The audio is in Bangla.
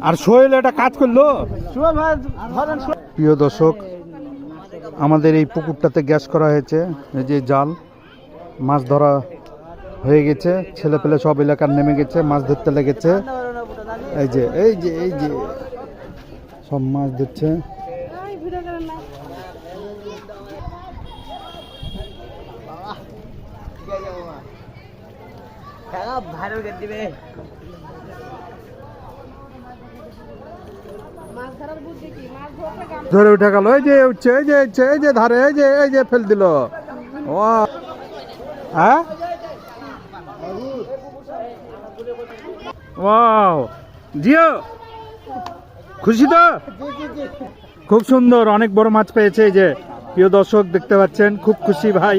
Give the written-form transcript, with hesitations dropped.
আর সোহেল এটা কাজ করলো। প্রিয় দর্শক, আমাদের এই পুকুরটাতে গ্যাস করা হয়েছে। এই যে জাল, মাছ ধরা হয়ে গেছে, ছেলে পেলে সব এলাকার নেমে গেছে, মাছ ধরতে লেগেছে। এই যে এই যে এই যে সব মাছ ধরছে। ধরে উঠে গেল, এই যে উঠছে, এই যে এই যে ধারে, এই যে ফেল দিল। ও হ্যাঁ, ওয়াও জিও, খুশি তো? খুব সুন্দর, অনেক বড় মাছ পেয়েছে। এই যে প্রিয় দর্শক দেখতে পাচ্ছেন, খুব খুশি ভাই।